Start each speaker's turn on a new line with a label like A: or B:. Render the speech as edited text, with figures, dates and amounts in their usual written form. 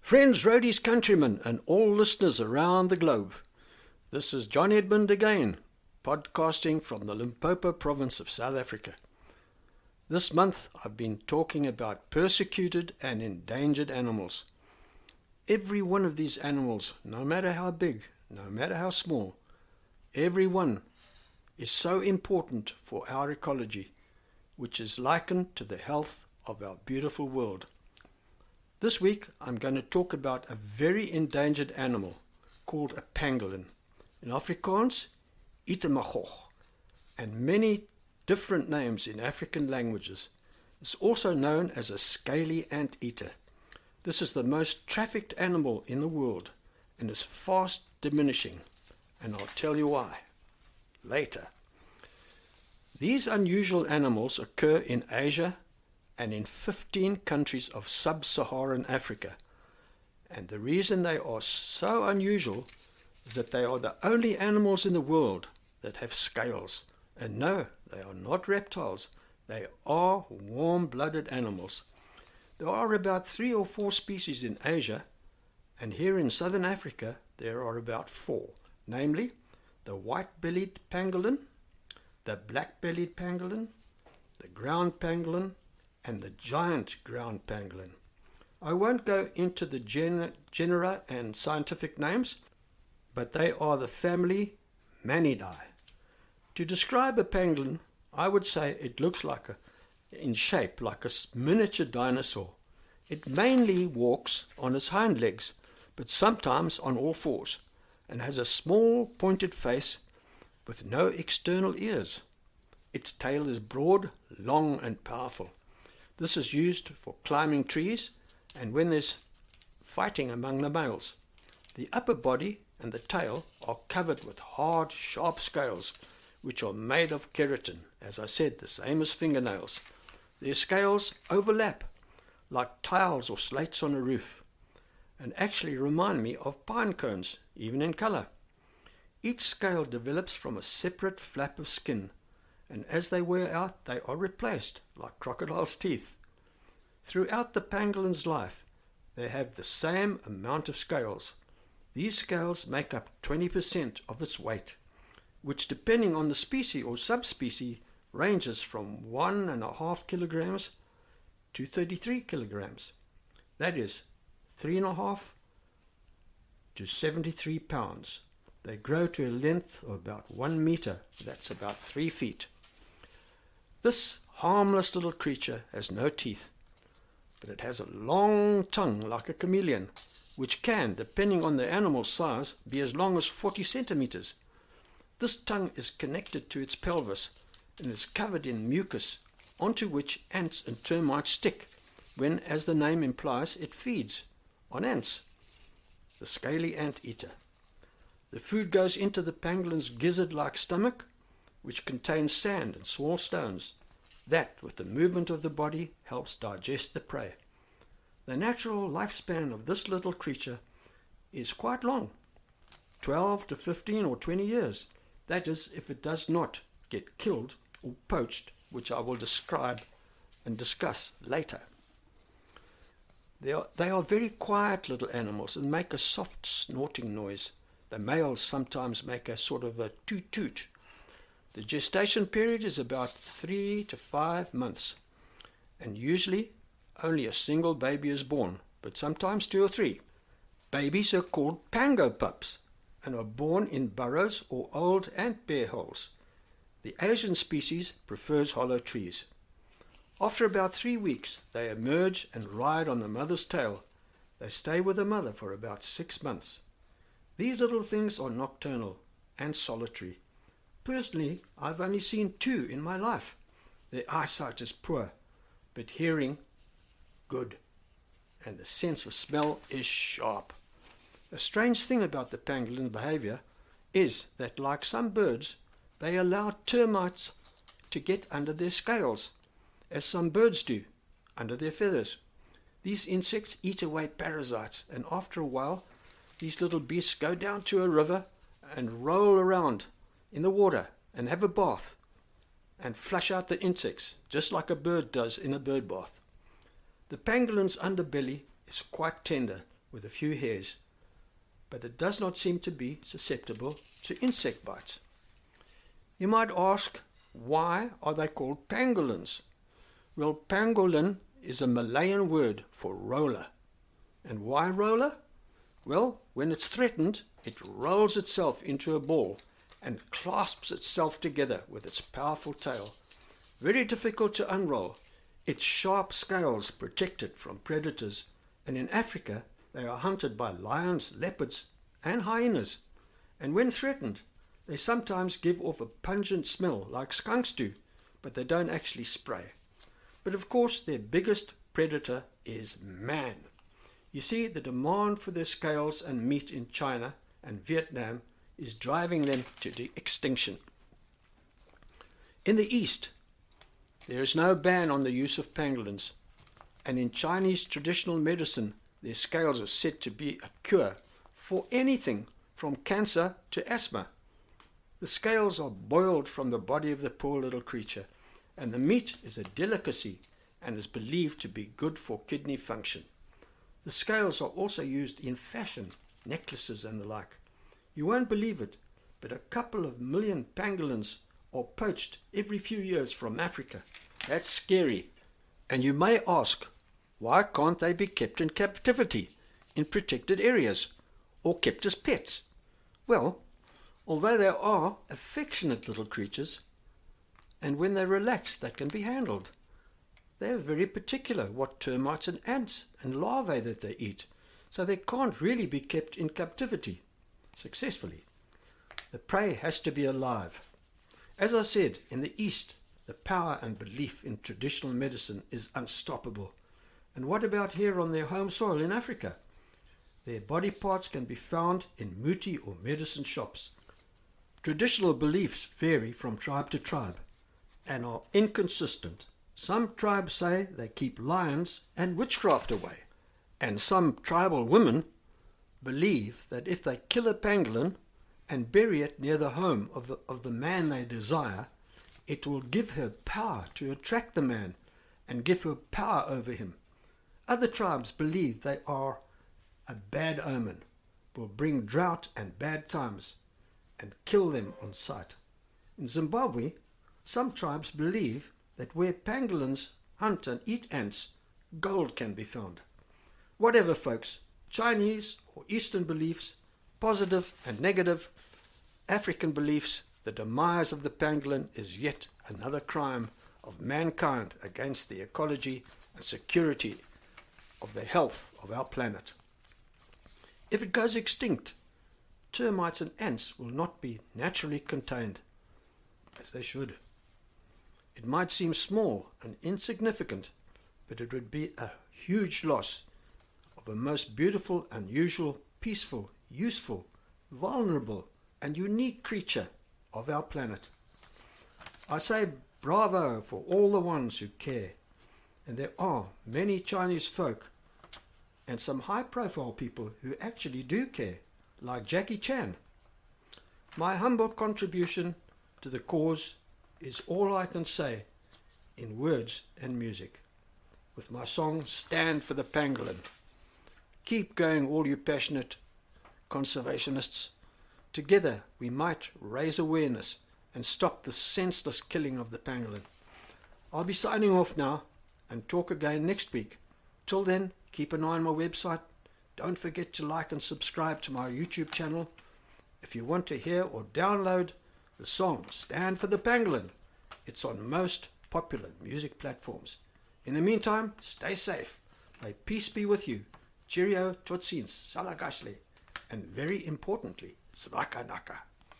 A: Friends, roadies, countrymen, and all listeners around the globe. This is John Edmund again, podcasting from the Limpopo province of South Africa. This month I've been talking about persecuted and endangered animals. Every one of these animals, no matter how big, no matter how small, every one is so important for our ecology, which is likened to the health of our beautiful world. This week I'm going to talk about a very endangered animal called a pangolin. In Afrikaans, itemagoch, and many different names in African languages. It's also known as a scaly anteater. This is the most trafficked animal in the world and is fast diminishing, and I'll tell you why later. These unusual animals occur in Asia and in 15 countries of sub-Saharan Africa. And the reason they are so unusual is that they are the only animals in the world that have scales. And no, they are not reptiles. They are warm-blooded animals. There are about 3 or 4 species in Asia, and here in southern Africa there are about 4, namely the white-bellied pangolin, the black-bellied pangolin, the ground pangolin, and the giant ground pangolin. I won't go into the genera and scientific names, but they are the family Mannidae. To describe a pangolin, I would say it looks in shape like a miniature dinosaur. It mainly walks on its hind legs, but sometimes on all fours, and has a small pointed face with no external ears. Its tail is broad, long, and powerful. This is used for climbing trees and when there's fighting among the males. The upper body and the tail are covered with hard, sharp scales, which are made of keratin, as I said, the same as fingernails. Their scales overlap like tiles or slates on a roof, and actually remind me of pine cones, even in color. Each scale develops from a separate flap of skin, and as they wear out, they are replaced, like crocodile's teeth. Throughout the pangolin's life, they have the same amount of scales. These scales make up 20% of its weight, which, depending on the species or subspecies, ranges from 1.5 kilograms to 33 kilograms. That is 3.5 to 73 pounds. They grow to a length of about 1 meter, that's about 3 feet. This harmless little creature has no teeth, but it has a long tongue like a chameleon, which can, depending on the animal's size, be as long as 40 centimeters. This tongue is connected to its pelvis and is covered in mucus, onto which ants and termites stick when, as the name implies, it feeds on ants. The scaly anteater. The food goes into the pangolin's gizzard-like stomach, which contains sand and small stones. That, with the movement of the body, helps digest the prey. The natural lifespan of this little creature is quite long, 12 to 15 or 20 years. That is, if it does not get killed or poached, which I will describe and discuss later. They are very quiet little animals and make a soft snorting noise. The males sometimes make a sort of a toot-toot. The gestation period is about 3 to 5 months, and usually only a single baby is born, but sometimes 2 or 3. Babies are called pango pups and are born in burrows or old ant bear holes. The Asian species prefers hollow trees. After about 3 weeks, they emerge and ride on the mother's tail. They stay with the mother for about 6 months. These little things are nocturnal and solitary. Personally, I've only seen 2 in my life. Their eyesight is poor, but hearing good, and the sense of smell is sharp. A strange thing about the pangolin behavior is that, like some birds, they allow termites to get under their scales, as some birds do, under their feathers. These insects eat away parasites, and after a while, these little beasts go down to a river and roll around in the water and have a bath and flush out the insects, just like a bird does in a bird bath. The pangolin's underbelly is quite tender, with a few hairs, but it does not seem to be susceptible to insect bites. You might ask, why are they called pangolins? Well, pangolin is a Malayan word for roller. And why roller? Well, when it's threatened, it rolls itself into a ball and clasps itself together with its powerful tail. Very difficult to unroll. Its sharp scales protect it from predators, and in Africa they are hunted by lions, leopards, and hyenas. And when threatened, they sometimes give off a pungent smell like skunks do, but they don't actually spray. But of course, their biggest predator is man. You see, the demand for their scales and meat in China and Vietnam is driving them to extinction. In the East, there is no ban on the use of pangolins, and in Chinese traditional medicine, their scales are said to be a cure for anything from cancer to asthma. The scales are boiled from the body of the poor little creature, and the meat is a delicacy and is believed to be good for kidney function. The scales are also used in fashion, necklaces and the like. You won't believe it, but a couple of million pangolins are poached every few years from Africa. That's scary. And you may ask, why can't they be kept in captivity, in protected areas, or kept as pets? Well, although they are affectionate little creatures, and when they relax they can be handled, they are very particular what termites and ants and larvae that they eat, so they can't really be kept in captivity successfully. The prey has to be alive. As I said, in the East, the power and belief in traditional medicine is unstoppable. And what about here on their home soil in Africa? Their body parts can be found in muti or medicine shops. Traditional beliefs vary from tribe to tribe and are inconsistent. Some tribes say they keep lions and witchcraft away, and some tribal women believe that if they kill a pangolin and bury it near the home of the man they desire, it will give her power to attract the man and give her power over him. Other tribes believe they are a bad omen, will bring drought and bad times, and kill them on sight. In Zimbabwe, some tribes believe that where pangolins hunt and eat ants, gold can be found. Whatever, folks, Chinese or Eastern beliefs, positive and negative, African beliefs, the demise of the pangolin is yet another crime of mankind against the ecology and security of the health of our planet. If it goes extinct, termites and ants will not be naturally contained, as they should. It might seem small and insignificant, but it would be a huge loss of a most beautiful, unusual, peaceful, useful, vulnerable, and unique creature of our planet. I say bravo for all the ones who care, and there are many Chinese folk and some high-profile people who actually do care, like Jackie Chan. My humble contribution to the cause is all I can say in words and music, with my song Stand for the Pangolin. Keep going, all you passionate conservationists. Together we might raise awareness and stop the senseless killing of the pangolin. I'll be signing off now and talk again next week. Till then, keep an eye on my website. Don't forget to like and subscribe to my YouTube channel. If you want to hear or download the song Stand for the Pangolin, it's on most popular music platforms. In the meantime, stay safe. May peace be with you. Cheerio, tot ziens, salagashli, and very importantly, Svakanaka.